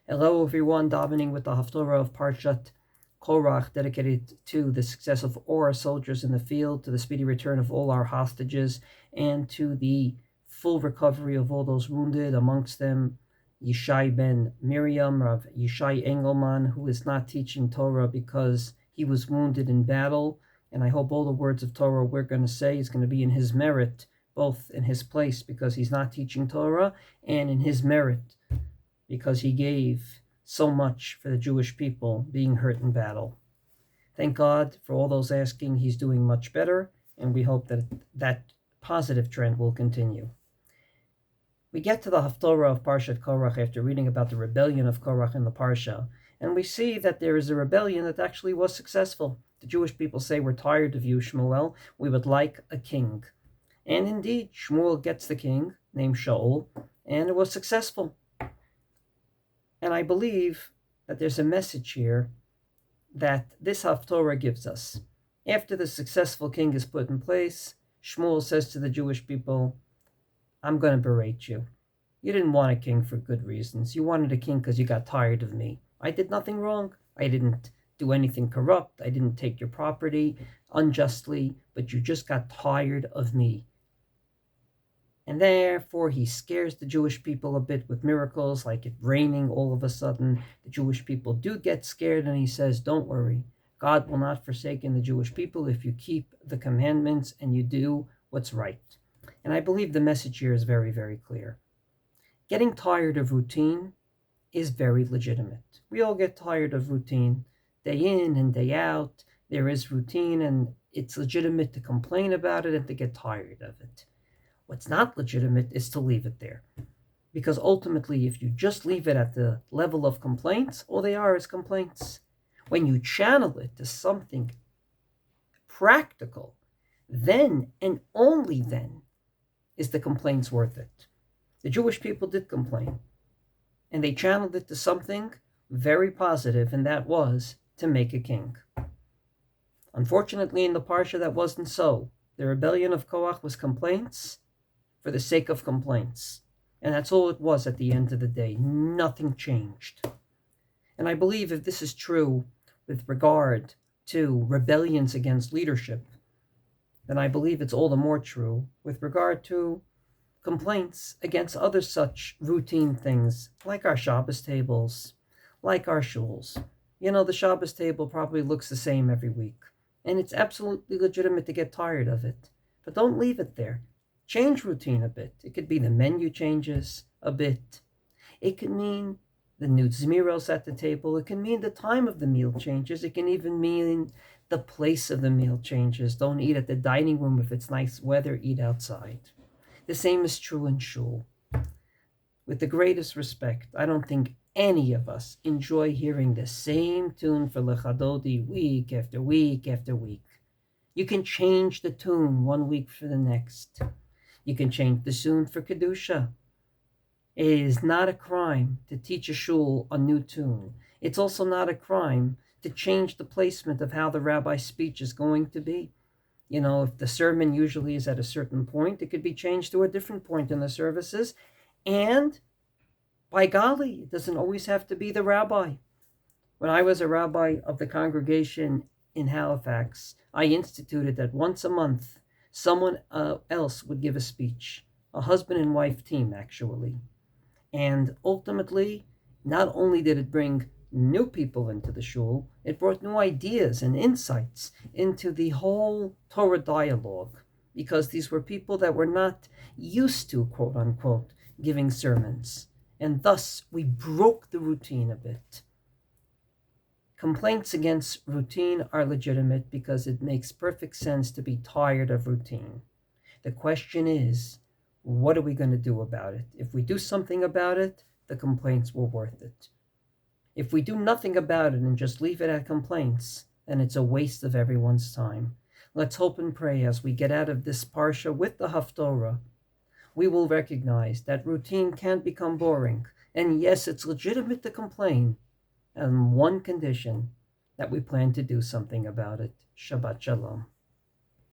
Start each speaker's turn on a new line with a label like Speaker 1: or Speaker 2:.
Speaker 1: Hello everyone, Davening with the Haftorah of Parshat Korach, dedicated to the success of all our soldiers in the field, to the speedy return of all our hostages, and to the full recovery of all those wounded, amongst them Yishai ben Miriam, Rav Yishai Engelman, who is not teaching Torah because he was wounded in battle. And I hope all the words of Torah we're going to say is going to be in his merit, both in his place because he's not teaching Torah, and in his merit because he gave so much for the Jewish people being hurt in battle. Thank God for all those asking. He's doing much better, and we hope that that positive trend will continue. We get to the Haftorah of Parshat Korach after reading about the rebellion of Korach in the Parsha, and we see that there is a rebellion that actually was successful. The Jewish people say, "We're tired of you, Shmuel. We would like a king." And indeed, Shmuel gets the king, named Shaul, and it was successful. And I believe that there's a message here that this Haftorah gives us. After the successful king is put in place, Shmuel says to the Jewish people, "I'm going to berate you. You didn't want a king for good reasons. You wanted a king because you got tired of me. I did nothing wrong. I didn't do anything corrupt. I didn't take your property unjustly, but you just got tired of me." And therefore, he scares the Jewish people a bit with miracles, like it raining all of a sudden. The Jewish people do get scared, and he says, "Don't worry. God will not forsake the Jewish people if you keep the commandments and you do what's right." And I believe the message here is very, very clear. Getting tired of routine is very legitimate. We all get tired of routine. Day in and day out, there is routine, and it's legitimate to complain about it and to get tired of it. What's not legitimate is to leave it there. Because ultimately, if you just leave it at the level of complaints, all they are is complaints. When you channel it to something practical, then and only then is the complaints worth it. The Jewish people did complain, and they channeled it to something very positive, and that was to make a king. Unfortunately, in the Parsha, that wasn't so. The rebellion of Korach was complaints for the sake of complaints. And that's all it was at the end of the day. Nothing changed. And I believe if this is true with regard to rebellions against leadership, then I believe it's all the more true with regard to complaints against other such routine things, like our Shabbos tables, like our shuls. The Shabbos table probably looks the same every week, and it's absolutely legitimate to get tired of it. But don't leave it there. Change routine a bit. It could be the menu changes a bit. It could mean the new zmiros at the table. It can mean the time of the meal changes. It can even mean the place of the meal changes. Don't eat at the dining room if it's nice weather. Eat outside. The same is true in shul. With the greatest respect, I don't think any of us enjoy hearing the same tune for Lechadodi week after week after week. You can change the tune one week for the next. You can change the tune for Kedusha. It is not a crime to teach a shul a new tune. It's also not a crime to change the placement of how the rabbi's speech is going to be. If the sermon usually is at a certain point, it could be changed to a different point in the services. And by golly, it doesn't always have to be the rabbi. When I was a rabbi of the congregation in Halifax, I instituted that once a month, someone else would give a speech, a husband and wife team, actually. And ultimately, not only did it bring new people into the shul, it brought new ideas and insights into the whole Torah dialogue, because these were people that were not used to, quote unquote, giving sermons. And thus, we broke the routine a bit. Complaints against routine are legitimate because it makes perfect sense to be tired of routine. The question is, what are we going to do about it? If we do something about it, the complaints were worth it. If we do nothing about it and just leave it at complaints, then it's a waste of everyone's time. Let's hope and pray as we get out of this Parsha with the Haftorah, we will recognize that routine can become boring. And yes, it's legitimate to complain, on one condition, that we plan to do something about it. Shabbat Shalom.